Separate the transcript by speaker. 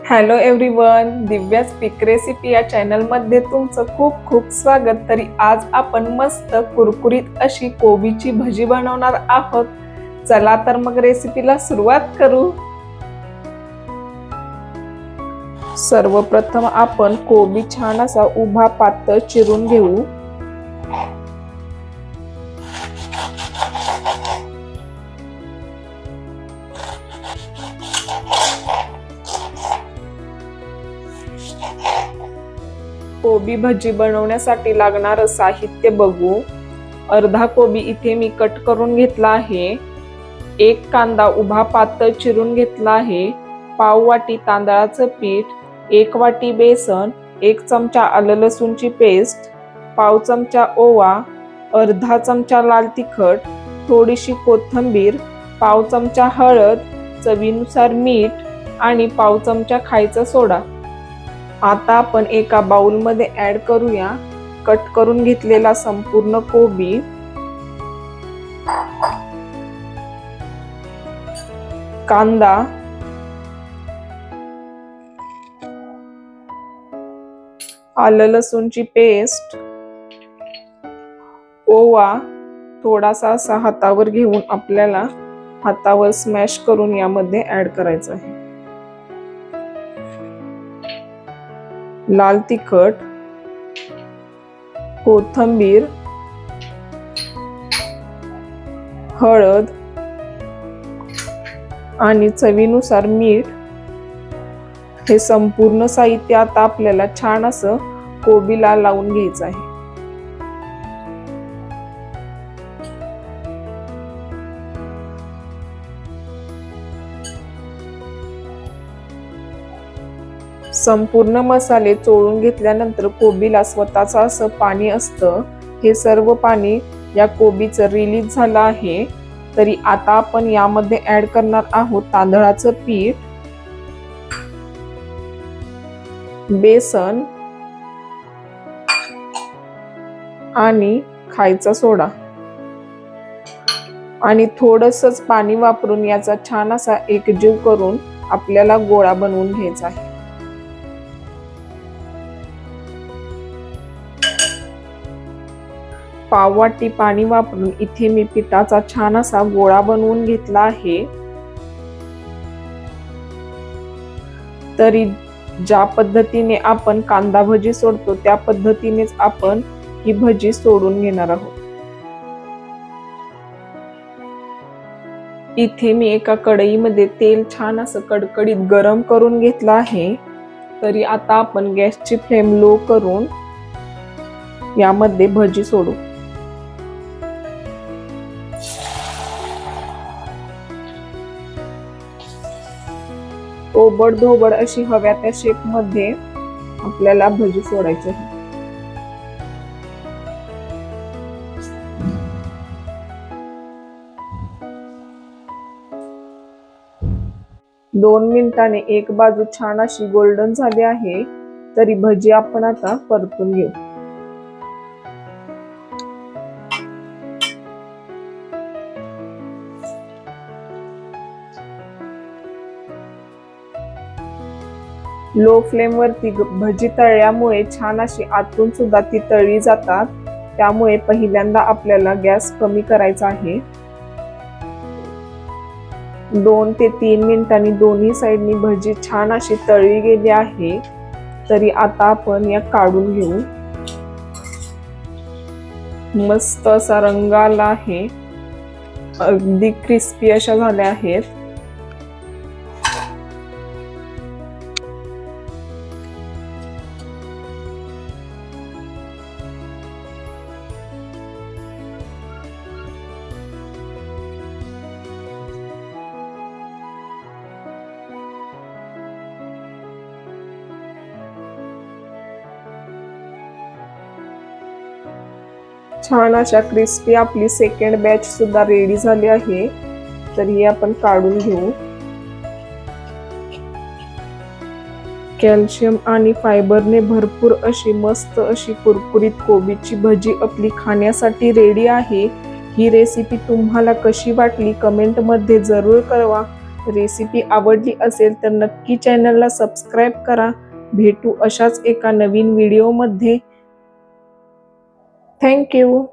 Speaker 1: Hello everyone, दिव्या speak recipe या channel मध्ये तुमचं खूप खूप स्वागत। तरी आज आपण मस्त कुरकुरीत अशी कोबीची भजी बनवणार आहोत। चला तर मग रेसिपीला सुरुवात करू। सर्वप्रथम आपण कोबी छान असा उभा पातळ चिरून घेऊ। कोबी भजी बनवण्यासाठी लागणारे साहित्य बघू। अर्धा कोबी इथे मी कट करून घेतला आहे। एक कांदा उभा पातळ चिरून घेतला आहे। पाव वाटी तांदळाचं पीठ, 1 वाटी बेसन, 1 चमचा आलं लसूणची पेस्ट, पाव चमचा ओवा, अर्धा चमचा लाल तिखट, थोडीशी कोथिंबीर, पाव चमचा हळद, चवीनुसार मीठ आणि पाव चमचा खायचा सोडा। आता आपण एका बाउल मध्ये ऍड करूया कट करून घेतलेला संपूर्ण कोबी, कांदा, आलं लसूणची पेस्ट, ओवा थोडासा असा हातावर घेऊन आपल्याला हातावर स्मॅश करून यामध्ये ऍड करायचा आहे। लाल तिखट, कोथिंबीर, हळद आणि चवीनुसार मीठ हे संपूर्ण साहित्य आता आपल्याला छान असं कोबीला लावून घ्यायचं आहे। संपूर्ण मसाले चोळून घेतल्यानंतर कोबीला स्वतःचं असं पाणी असतं, हे सर्व पाणी या कोबीचं रिलीज झालं आहे। तरी आता आपण यामध्ये ऍड करणार आहोत तांदळाचं पीठ, बेसन आणि खायचा सोडा आणि थोडंसंच पाणी वापरून याचा छान असा एकजीव करून आपल्याला गोळा बनवून घ्यायचा आहे। पाव वाटी पाणी वापरून इथे मी पिठाचा छान असा गोळा बनवून घेतला आहे। तरी ज्या पद्धतीने आपण कांदा भजी सोडतो त्या पद्धतीनेच आपण ही भजी सोडून घेणार आहोत। इथे मी एका कढईमध्ये तेल छान असं कडकडीत गरम करून घेतला आहे। तरी आता आपण गॅसची फ्लेम लो करून यामध्ये भजी सोडू। ओबड धोबड अशी हव्या त्या शेप मध्ये आपल्याला भजी सोडायची आहे। 2 मिनिटांनी एक बाजू छान अशी गोल्डन झाली आहे। तरी भजी आपण आता परतून घेऊ। लो फ्लेम वरती भजी तळल्यामुळे छान अशी आतून सुद्धा ती तळली जातात, त्यामुळे पहिल्यांदा आपल्याला गॅस कमी करायचा आहे। 2 ते 3 मिनिटांनी दोन्ही साइडनी भजी छान अशी तळली गेली आहे। तरी आता आपण या काढून घेऊ। मस्त असा रंग आला आहे, अगदी क्रिस्पी अशा झाल्या आहेत। छान अशा क्रिस्पी आपली सेकंड बॅच सुद्धा रेडी झाली आहे। तर ही आपण काढून घेऊ। कॅल्शियम आणि फायबरने भरपूर अशी मस्त अशी कुरकुरीत कोबीची भजी आपली खाण्यासाठी रेडी आहे। ही रेसिपी तुम्हाला कशी वाटली कमेंट मध्ये जरूर कळवा रेसिपी आवडली असेल तर नक्की चॅनलला सबस्क्राईब करा. भेटू अशाच एका नवीन व्हिडिओमध्ये. Thank you.